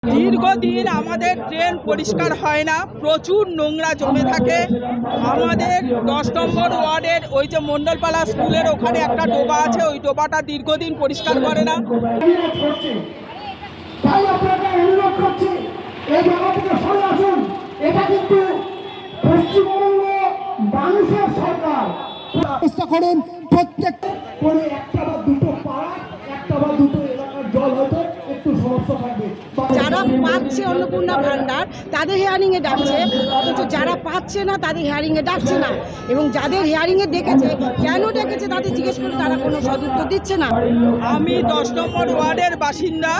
দীর্ঘদিন আমাদের ড্রেন পরিষ্কার হয় না, প্রচুর নোংরা জমে থাকে। আমাদের 10 নম্বর ওয়ার্ডের ওই যে মণ্ডলপাড়া স্কুলের ওখানে একটা ডোবা আছে, ওই ডোবাটা দীর্ঘদিন পরিষ্কার করে না। তাই আপনাকে অনুরোধ করছি, এই জায়গা থেকে সরে আসুন। এটা কিন্তু পশ্চিমবঙ্গ মানুষের সরকার। চেষ্টা করুন প্রত্যেক করে একটা বা দুটো পাড়া, একটা বা দুটো এলাকার জল হয়তো একটু সমস্যা থাকবে। যারা পাচ্ছে অন্নপূর্ণা ভান্ডার তাদের হিয়ারিংয়ে ডাকছে, অথচ যারা পাচ্ছে না তাদের হিয়ারিংয়ে ডাকছে না। এবং যাদের হিয়ারিংয়ে ডেকেছে, কেন ডেকেছে তাদের জিজ্ঞেস করে তারা কোনো সদুত্তর দিচ্ছে না। আমি 10 নম্বর ওয়ার্ডের বাসিন্দা।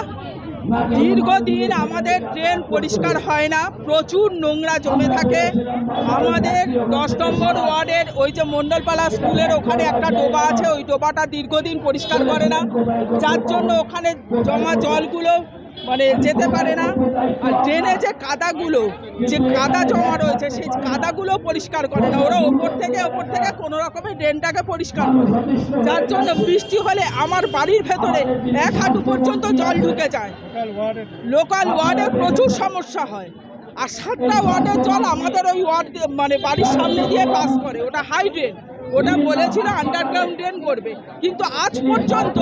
দীর্ঘদিন আমাদের ড্রেন পরিষ্কার হয় না, প্রচুর নোংরা জমে থাকে। আমাদের 10 নম্বর ওয়ার্ডের ওই যে মণ্ডলপাড়া স্কুলের ওখানে একটা ডোবা আছে, ওই ডোবাটা দীর্ঘদিন পরিষ্কার করে না, যার জন্য ওখানে জমা জলগুলো যেতে পারে না। আর ড্রেনে যে কাদা জমা রয়েছে, সেই কাদাগুলো পরিষ্কার করে না। ওরা ওপর থেকে কোনো রকমের ড্রেনটাকে পরিষ্কার করে, যার জন্য বৃষ্টি হলে আমার বাড়ির ভেতরে 1 হাঁটু পর্যন্ত জল ঢুকে যায়। লোকাল ওয়ার্ডে প্রচুর সমস্যা হয়। আর 7টা ওয়ার্ডের জল আমাদের ওই ওয়ার্ড বাড়ির সামনে দিয়ে পাস করে। ওটা হাই ড্রেন, ওটা বলেছিল আন্ডারগ্রাউন্ড ড্রেন করবে, কিন্তু আজ পর্যন্ত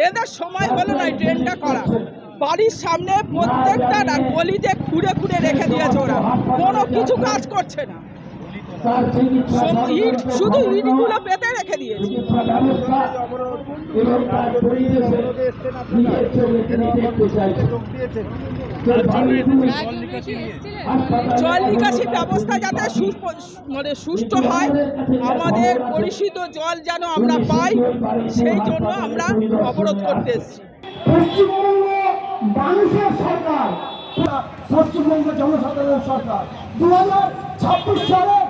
এদের সময় হলো না ড্রেনটা করা। বাড়ির সামনে প্রত্যেকটা গলিতে খুঁড়ে রেখে দিয়েছে, ওরা কোনো কিছু কাজ করছে না, শুধু ইটগুলো পেতে রেখে দিয়েছে। জল নিকাশি ব্যবস্থা যাতে সুষ্ঠু হয়, আমাদের পরিশোধিত জল যেন আমরা পাই, সেই জন্য আমরা অবরোধ করতে এসেছি। পশ্চিমবঙ্গ মানুষের সরকার, পশ্চিমবঙ্গ জনসাধারণের সরকার। 2026 সালের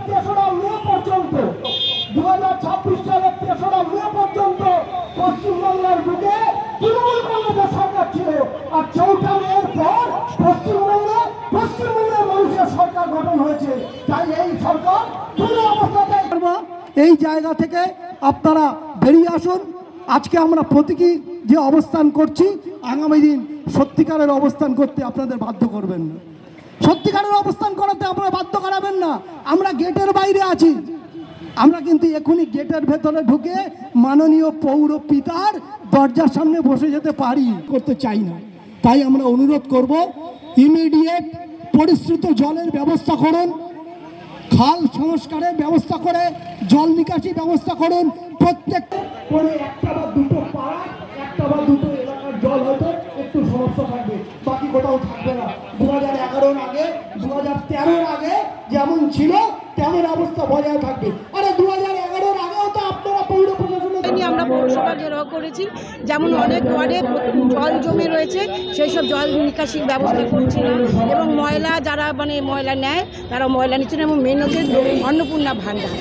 3রা মে পর্যন্ত 2026 সালের 3রা মে পর্যন্ত পশ্চিমবঙ্গের বুকে তৃণমূল কংগ্রেসের সরকার ছিল। আর 4ঠা মের পর পশ্চিমবঙ্গের মানুষের সরকার গঠন হয়েছে। তাই এই সরকার কোনো অবস্থাতে এই জায়গা থেকে আপনারা বেরিয়ে আসুন। আজকে আমরা প্রতীকী যে অবস্থান করছি, আগামী দিন সত্যিকারের অবস্থান করতে আপনাদের বাধ্য করবেন না, সত্যিকারের অবস্থান করাতে আপনারা বাধ্য করাবেন না। আমরা গেটের বাইরে আছি, আমরা কিন্তু এখনই গেটের ভেতরে ঢুকে মাননীয় পৌর পিতার দরজার সামনে বসে যেতে পারি, করতে চাই না। তাই আমরা অনুরোধ করব, ইমিডিয়েট পরিশ্রুত জলের ব্যবস্থা করুন, খাল সংস্কারের ব্যবস্থা করে জল নিকাশি ব্যবস্থা করুন। প্রত্যেক করে একটা বা দুটো পাড়া, একটা বা দুটো এলাকার জল হয়তো একটু সমস্যা থাকবে, বাকি কোথাও থাকবে না। 2011 আগে 2013 আগে যেমন ছিল তেমন অবস্থা বজায় থাকবে। আরে 2011 আগেও তো আপনারা পৌর প্রশাসনের আমরা পৌরসভা ঘেরাও করেছি, যেমন অনেক ওয়ার্ডে জল জমে রয়েছে, সেই সব জল নিকাশির ব্যবস্থা করছে না। এবং ময়লা যারা ময়লা নেয় তারা ময়লা নিচ্ছে না। এবং মেন হচ্ছে অন্নপূর্ণা ভান্ডার,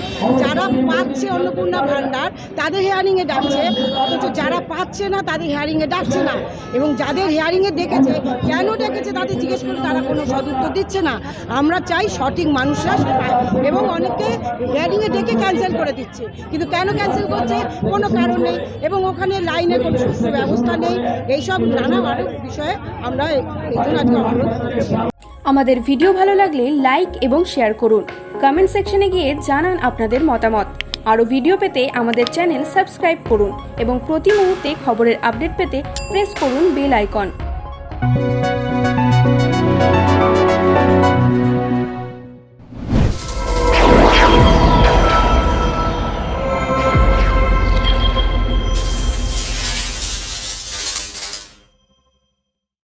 যারা পাচ্ছে অন্নপূর্ণা ভান্ডার তাদের হিয়ারিংয়ে ডাকছে, অথচ যারা পাচ্ছে না তাদের হিয়ারিংয়ে ডাকছে না। এবং যাদের হিয়ারিংয়ে ডেকেছে, কেন ডেকেছে তাদের জিজ্ঞেস করে তারা কোনো সদুত্তর দিচ্ছে না। আমরা চাই সঠিক মানুষরা পায়। এবং অনেককে হিয়ারিংয়ে ডেকে ক্যান্সেল করে দিচ্ছে, কিন্তু কেন ক্যান্সেল করছে কোনো কারণ নেই। এবং ওখানে লাইনের কোনো সুস্থ ব্যবস্থা নেই। এইসব নানা আরও বিষয়ে আমরা এই জন্য আজকে অনুরোধ করছি। আমাদের ভিডিও ভালো লাগলে লাইক এবং শেয়ার করুন। কমেন্ট সেকশনে গিয়ে জানান আপনাদের মতামত। আরও ভিডিও পেতে আমাদের চ্যানেল সাবস্ক্রাইব করুন এবং প্রতি মুহূর্তে খবরের আপডেট পেতে প্রেস করুন বেল আইকন।